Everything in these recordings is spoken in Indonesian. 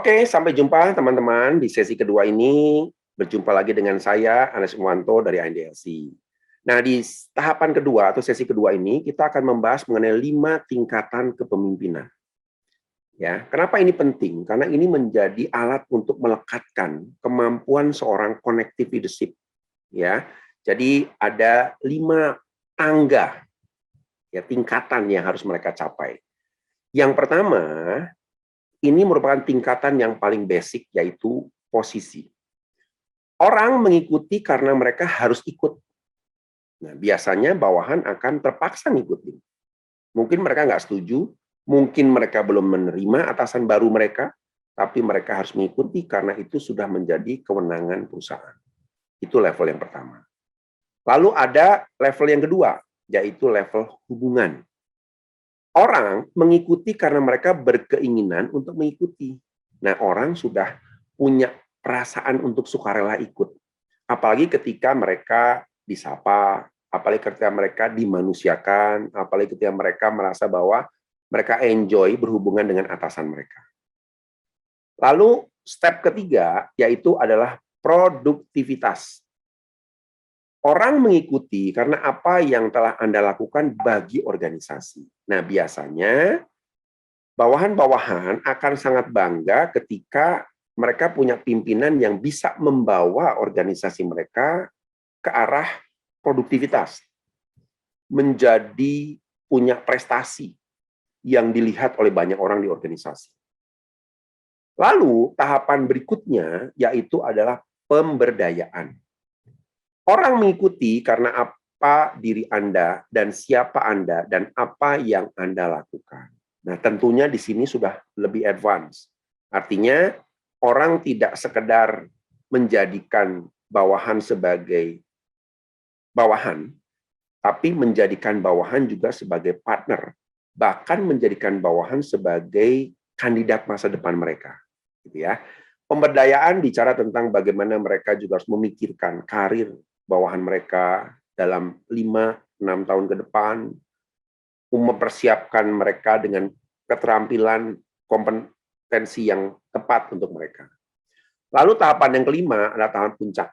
Oke, sampai jumpa teman-teman di sesi kedua ini. Berjumpa lagi dengan saya, Anes Muwanto dari INDLC. Nah, di tahapan kedua atau sesi kedua ini, kita akan membahas mengenai 5 tingkatan kepemimpinan. Ya, kenapa ini penting? Karena ini menjadi alat untuk melekatkan kemampuan seorang connective leadership. Ya, jadi ada 5 tangga, ya, tingkatan yang harus mereka capai. Yang pertama, ini merupakan tingkatan yang paling basic, yaitu posisi. Orang mengikuti karena mereka harus ikut. Nah, biasanya bawahan akan terpaksa ngikutin. Mungkin mereka nggak setuju, mungkin mereka belum menerima atasan baru mereka, tapi mereka harus mengikuti karena itu sudah menjadi kewenangan perusahaan. Itu level yang pertama. Lalu ada level yang kedua, yaitu level hubungan. Orang mengikuti karena mereka berkeinginan untuk mengikuti. Nah, orang sudah punya perasaan untuk sukarela ikut. Apalagi ketika mereka disapa, apalagi ketika mereka dimanusiakan, apalagi ketika mereka merasa bahwa mereka enjoy berhubungan dengan atasan mereka. Lalu step ketiga yaitu adalah produktivitas. Orang mengikuti karena apa yang telah Anda lakukan bagi organisasi. Nah, biasanya bawahan-bawahan akan sangat bangga ketika mereka punya pimpinan yang bisa membawa organisasi mereka ke arah produktivitas, menjadi punya prestasi yang dilihat oleh banyak orang di organisasi. Lalu tahapan berikutnya yaitu adalah pemberdayaan. Orang mengikuti karena apa diri Anda dan siapa Anda dan apa yang Anda lakukan. Nah, tentunya di sini sudah lebih advance. Artinya orang tidak sekedar menjadikan bawahan sebagai bawahan, tapi menjadikan bawahan juga sebagai partner, bahkan menjadikan bawahan sebagai kandidat masa depan mereka, gitu ya. Pemberdayaan bicara tentang bagaimana mereka juga harus memikirkan karir bawahan mereka dalam 5-6 tahun ke depan, mempersiapkan mereka dengan keterampilan, kompetensi yang tepat untuk mereka. Lalu tahapan yang kelima adalah tahapan puncak.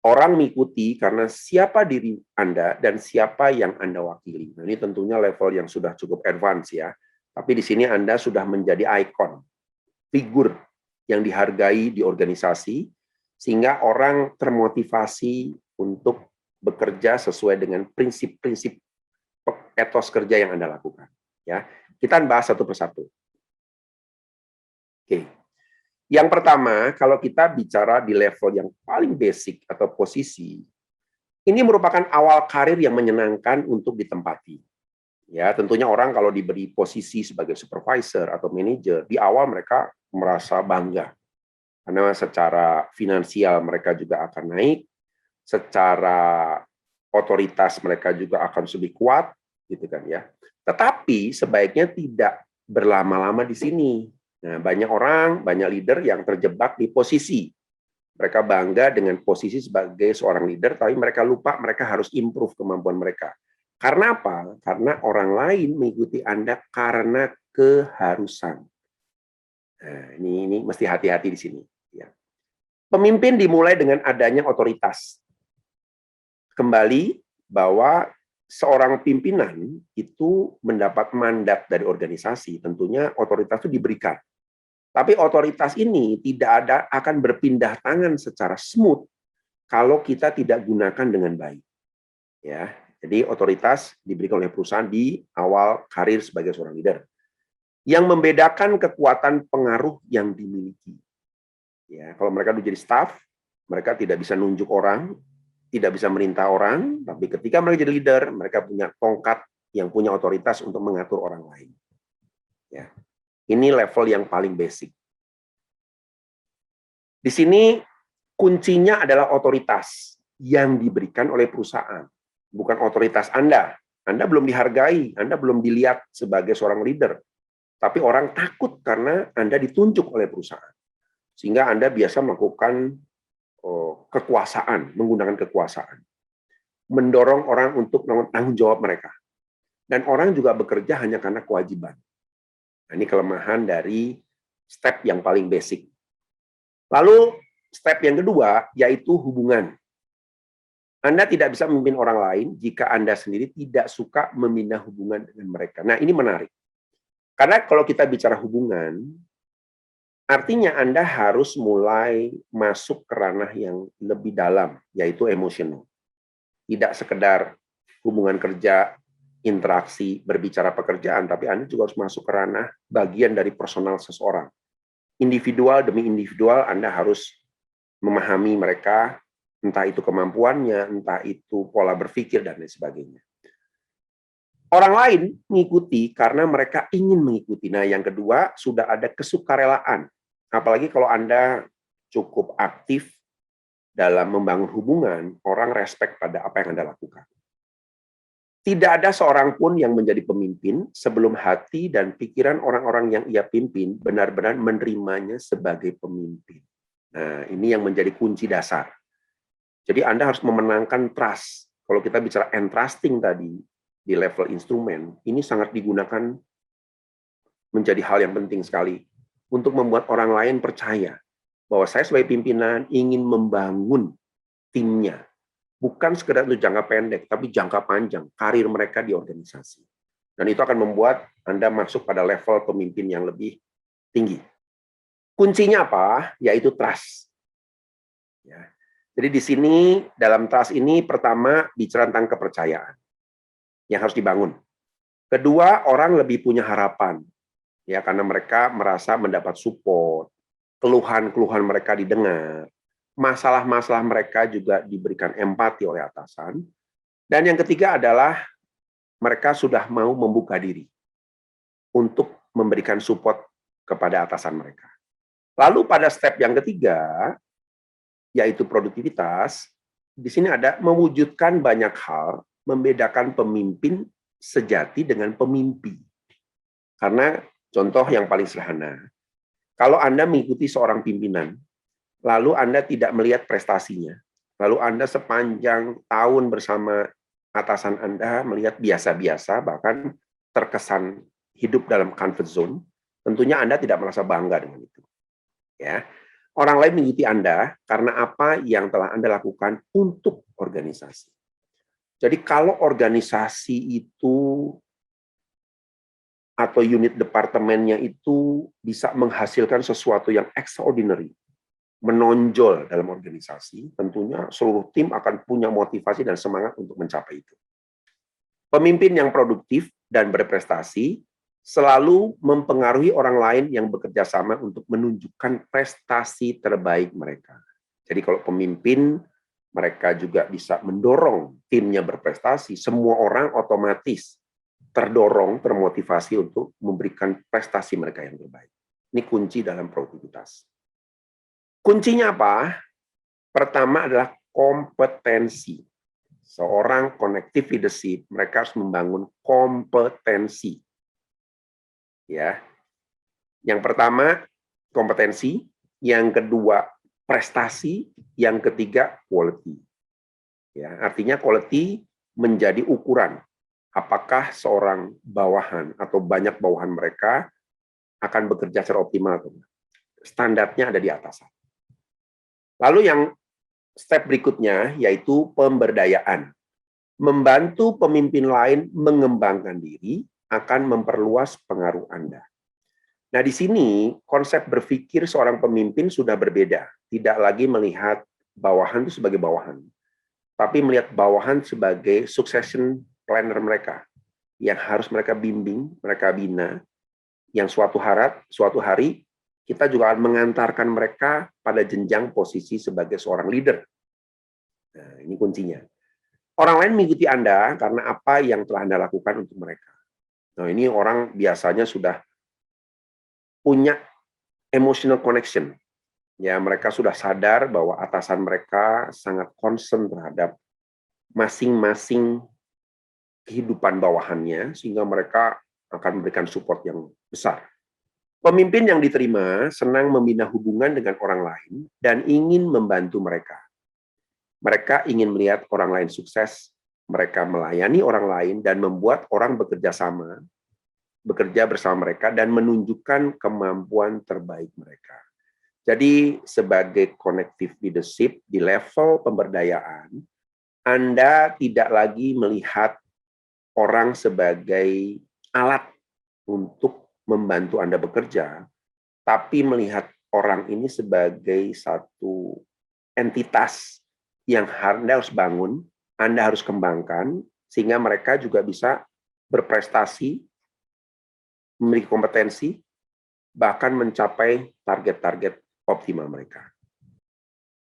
Orang mengikuti karena siapa diri Anda dan siapa yang Anda wakili. Nah, ini tentunya level yang sudah cukup advance ya. Tapi di sini Anda sudah menjadi ikon, figur yang dihargai di organisasi, sehingga orang termotivasi untuk bekerja sesuai dengan prinsip-prinsip etos kerja yang Anda lakukan. Ya, kita bahas satu persatu. Oke. Yang pertama, kalau kita bicara di level yang paling basic atau posisi, ini merupakan awal karir yang menyenangkan untuk ditempati. Ya, tentunya orang kalau diberi posisi sebagai supervisor atau manager, di awal mereka merasa bangga. Karena secara finansial mereka juga akan naik, secara otoritas mereka juga akan lebih kuat, gitu kan ya. Tetapi sebaiknya tidak berlama-lama di sini. Nah, banyak orang, banyak leader yang terjebak di posisi. Mereka bangga dengan posisi sebagai seorang leader, tapi mereka lupa mereka harus improve kemampuan mereka. Karena apa? Karena orang lain mengikuti Anda karena keharusan. Nah, ini mesti hati-hati di sini. Ya. Pemimpin dimulai dengan adanya otoritas. Kembali bahwa seorang pimpinan itu mendapat mandat dari organisasi, tentunya otoritas itu diberikan. Tapi otoritas ini tidak akan berpindah tangan secara smooth kalau kita tidak gunakan dengan baik. Ya, jadi otoritas diberikan oleh perusahaan di awal karir sebagai seorang leader. Yang membedakan kekuatan pengaruh yang dimiliki. Ya, kalau mereka jadi staff, mereka tidak bisa nunjuk orang, tidak bisa merintah orang, tapi ketika mereka jadi leader, mereka punya tongkat yang punya otoritas untuk mengatur orang lain. Ya. Ini level yang paling basic. Di sini kuncinya adalah otoritas yang diberikan oleh perusahaan, bukan otoritas Anda. Anda belum dihargai, Anda belum dilihat sebagai seorang leader. Tapi orang takut karena Anda ditunjuk oleh perusahaan. Sehingga Anda biasa melakukan kekuasaan, menggunakan kekuasaan. Mendorong orang untuk tanggung jawab mereka. Dan orang juga bekerja hanya karena kewajiban. Nah, ini kelemahan dari step yang paling basic. Lalu step yang kedua yaitu hubungan. Anda tidak bisa memimpin orang lain jika Anda sendiri tidak suka membina hubungan dengan mereka. Nah, ini menarik. Karena kalau kita bicara hubungan, artinya Anda harus mulai masuk ke ranah yang lebih dalam, yaitu emosional. Tidak sekedar hubungan kerja, interaksi, berbicara pekerjaan, tapi Anda juga harus masuk ke ranah bagian dari personal seseorang. Individual demi individual, Anda harus memahami mereka, entah itu kemampuannya, entah itu pola berpikir, dan lain sebagainya. Orang lain mengikuti karena mereka ingin mengikuti. Nah, yang kedua, sudah ada kesukarelaan. Apalagi kalau Anda cukup aktif dalam membangun hubungan, orang respect pada apa yang Anda lakukan. Tidak ada seorang pun yang menjadi pemimpin sebelum hati dan pikiran orang-orang yang ia pimpin benar-benar menerimanya sebagai pemimpin. Nah, ini yang menjadi kunci dasar. Jadi Anda harus memenangkan trust. Kalau kita bicara entrusting tadi, di level instrumen, ini sangat digunakan menjadi hal yang penting sekali untuk membuat orang lain percaya bahwa saya sebagai pimpinan ingin membangun timnya. Bukan sekedar untuk jangka pendek, tapi jangka panjang, karir mereka di organisasi. Dan itu akan membuat Anda masuk pada level pemimpin yang lebih tinggi. Kuncinya apa? Yaitu trust. Ya. Jadi di sini, dalam trust ini, pertama, bicara tentang kepercayaan yang harus dibangun. Kedua, orang lebih punya harapan, ya, karena mereka merasa mendapat support, keluhan-keluhan mereka didengar, masalah-masalah mereka juga diberikan empati oleh atasan. Dan yang ketiga adalah mereka sudah mau membuka diri untuk memberikan support kepada atasan mereka. Lalu pada step yang ketiga, yaitu produktivitas, di sini ada mewujudkan banyak hal, membedakan pemimpin sejati dengan pemimpi. Karena contoh yang paling sederhana, kalau Anda mengikuti seorang pimpinan, lalu Anda tidak melihat prestasinya, lalu Anda sepanjang tahun bersama atasan Anda melihat biasa-biasa, bahkan terkesan hidup dalam comfort zone, tentunya Anda tidak merasa bangga dengan itu. Ya. Orang lain mengikuti Anda karena apa yang telah Anda lakukan untuk organisasi. Jadi kalau organisasi itu atau unit departemennya itu bisa menghasilkan sesuatu yang extraordinary, menonjol dalam organisasi, tentunya seluruh tim akan punya motivasi dan semangat untuk mencapai itu. Pemimpin yang produktif dan berprestasi selalu mempengaruhi orang lain yang bekerja sama untuk menunjukkan prestasi terbaik mereka. Jadi kalau pemimpin, mereka juga bisa mendorong timnya berprestasi, semua orang otomatis terdorong, termotivasi untuk memberikan prestasi mereka yang terbaik. Ini kunci dalam produktivitas. Kuncinya apa? Pertama adalah kompetensi. Seorang connective leadership, mereka harus membangun kompetensi. Ya. Yang pertama kompetensi, yang kedua prestasi, yang ketiga quality. Ya, artinya quality menjadi ukuran apakah seorang bawahan atau banyak bawahan mereka akan bekerja secara optimal atau tidak. Standarnya ada di atasan. Lalu yang step berikutnya yaitu pemberdayaan. Membantu pemimpin lain mengembangkan diri akan memperluas pengaruh Anda. Nah, di sini konsep berpikir seorang pemimpin sudah berbeda. Tidak lagi melihat bawahan itu sebagai bawahan, tapi melihat bawahan sebagai succession planner mereka, yang harus mereka bimbing, mereka bina, yang suatu hari kita juga akan mengantarkan mereka pada jenjang posisi sebagai seorang leader. Nah, ini kuncinya. Orang lain mengikuti Anda karena apa yang telah Anda lakukan untuk mereka. Nah, ini orang biasanya sudah punya emotional connection. Ya, mereka sudah sadar bahwa atasan mereka sangat concern terhadap masing-masing kehidupan bawahannya, sehingga mereka akan memberikan support yang besar. Pemimpin yang diterima senang membina hubungan dengan orang lain dan ingin membantu mereka. Mereka ingin melihat orang lain sukses, mereka melayani orang lain dan membuat orang bekerja sama bekerja bersama mereka dan menunjukkan kemampuan terbaik mereka. Jadi sebagai connective leadership di level pemberdayaan, Anda tidak lagi melihat orang sebagai alat untuk membantu Anda bekerja, tapi melihat orang ini sebagai satu entitas yang Anda harus bangun, Anda harus kembangkan, sehingga mereka juga bisa berprestasi, memiliki kompetensi, bahkan mencapai target-target optimal mereka.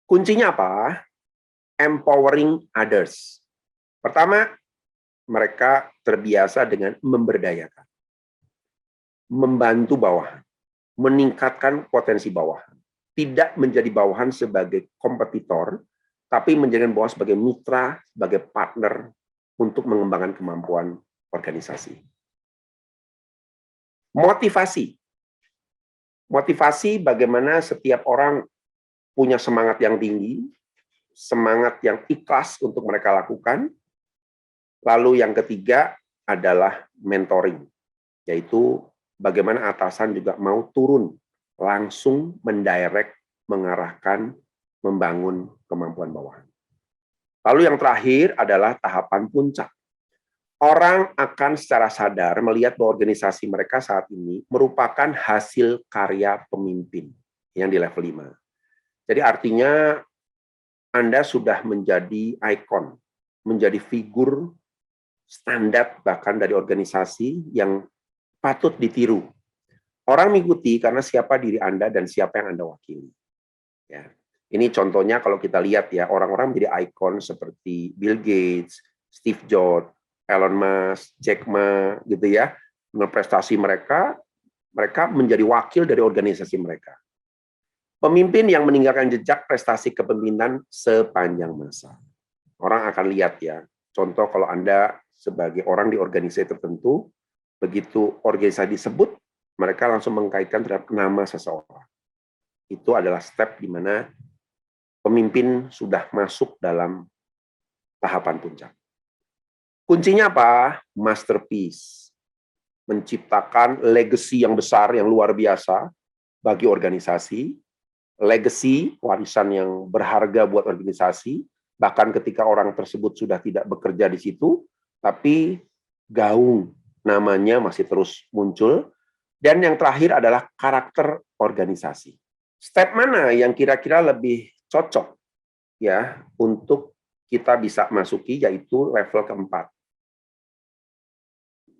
Kuncinya apa? Empowering others. Pertama, mereka terbiasa dengan memberdayakan, membantu bawahan, meningkatkan potensi bawahan. Tidak menjadi bawahan sebagai kompetitor, tapi menjadikan bawahan sebagai mitra, sebagai partner untuk mengembangkan kemampuan organisasi. Motivasi. Motivasi bagaimana setiap orang punya semangat yang tinggi, semangat yang ikhlas untuk mereka lakukan. Lalu yang ketiga adalah mentoring, yaitu bagaimana atasan juga mau turun, langsung mendirect, mengarahkan, membangun kemampuan bawahan. Lalu yang terakhir adalah tahapan puncak. Orang akan secara sadar melihat bahwa organisasi mereka saat ini merupakan hasil karya pemimpin yang di level 5. Jadi artinya Anda sudah menjadi ikon, menjadi figur standar bahkan dari organisasi yang patut ditiru. Orang mengikuti karena siapa diri Anda dan siapa yang Anda wakili. Ya. Ini contohnya kalau kita lihat ya, orang-orang menjadi ikon seperti Bill Gates, Steve Jobs, Elon Musk, Jack Ma, gitu ya. Dengan prestasi mereka, mereka menjadi wakil dari organisasi mereka. Pemimpin yang meninggalkan jejak prestasi kepemimpinan sepanjang masa. Orang akan lihat ya, contoh kalau Anda sebagai orang di organisasi tertentu, begitu organisasi disebut, mereka langsung mengkaitkan terhadap nama seseorang. Itu adalah step di mana pemimpin sudah masuk dalam tahapan puncak. Kuncinya apa? Masterpiece. Menciptakan legacy yang besar, yang luar biasa bagi organisasi. Legacy, warisan yang berharga buat organisasi, bahkan ketika orang tersebut sudah tidak bekerja di situ, tapi gaung namanya masih terus muncul. Dan yang terakhir adalah karakter organisasi. Step mana yang kira-kira lebih cocok ya untuk kita bisa masuki, yaitu level keempat.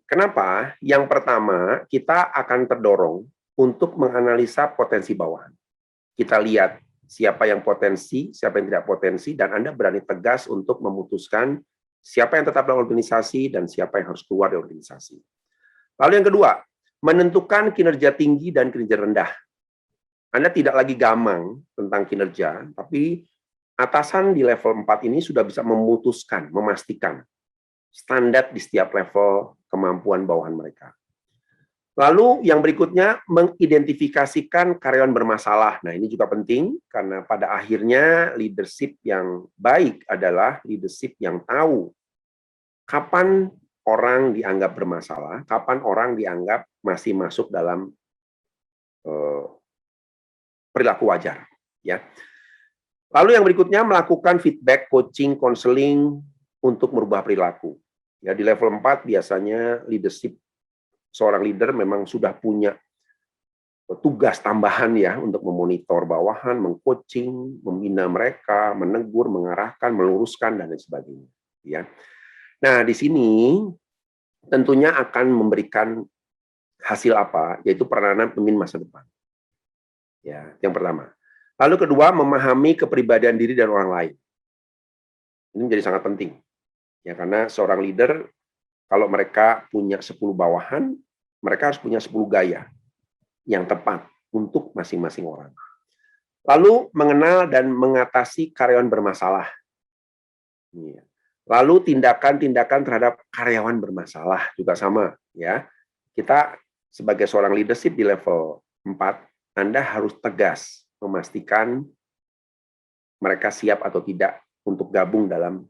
Kenapa? Yang pertama, kita akan terdorong untuk menganalisa potensi bawahan. Kita lihat siapa yang potensi, siapa yang tidak potensi, dan Anda berani tegas untuk memutuskan siapa yang tetap dalam organisasi dan siapa yang harus keluar dari organisasi. Lalu yang kedua, menentukan kinerja tinggi dan kinerja rendah. Anda tidak lagi gamang tentang kinerja, tapi atasan di level 4 ini sudah bisa memutuskan, memastikan standar di setiap level kemampuan bawahan mereka. Lalu yang berikutnya, mengidentifikasikan karyawan bermasalah. Nah, ini juga penting, karena pada akhirnya leadership yang baik adalah leadership yang tahu kapan orang dianggap bermasalah, kapan orang dianggap masih masuk dalam perilaku wajar. Ya. Lalu yang berikutnya, melakukan feedback, coaching, konseling untuk merubah perilaku. Ya, di level 4 biasanya leadership, seorang leader memang sudah punya tugas tambahan ya untuk memonitor bawahan, mengcoaching, membina mereka, menegur, mengarahkan, meluruskan, dan lain sebagainya. Ya. Nah, di sini tentunya akan memberikan hasil apa, yaitu peranan pemimpin masa depan. Ya, yang pertama. Lalu kedua, memahami kepribadian diri dan orang lain. Ini menjadi sangat penting. Ya, karena seorang leader, kalau mereka punya 10 bawahan, mereka harus punya 10 gaya yang tepat untuk masing-masing orang. Lalu mengenal dan mengatasi karyawan bermasalah. Lalu tindakan-tindakan terhadap karyawan bermasalah juga sama. Ya, kita sebagai seorang leadership di level 4, Anda harus tegas memastikan mereka siap atau tidak untuk gabung dalam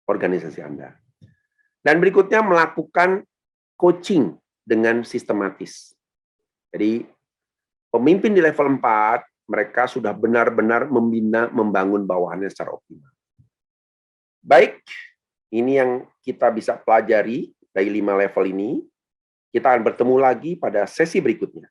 organisasi Anda. Dan berikutnya melakukan coaching dengan sistematis. Jadi pemimpin di level 4, mereka sudah benar-benar membina, membangun bawahannya secara optimal. Baik, ini yang kita bisa pelajari dari 5 level ini. Kita akan bertemu lagi pada sesi berikutnya.